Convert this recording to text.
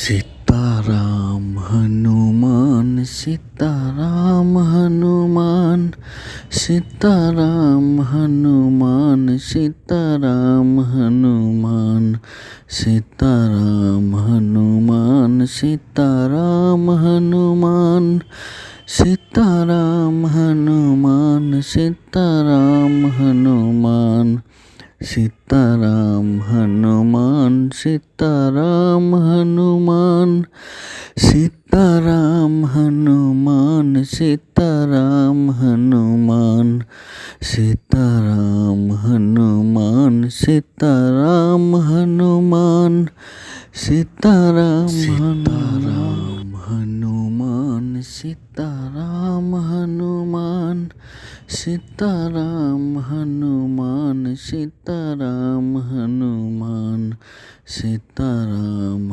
Sitaram Hanuman Sitaram Hanuman Sitaram Hanuman Sitaram Hanuman Sitaram Hanuman Sitaram Hanuman Sitaram Hanuman Sitaram Hanuman Sitaram Hanuman Sitaram Hanuman Sitaram Hanuman Sitaram Hanuman Sitaram Hanuman Sitaram Hanuman Sitaram Hanuman Sitaram Hanuman Sitaram Hanuman Sitaram Hanuman Sitaram Hanuman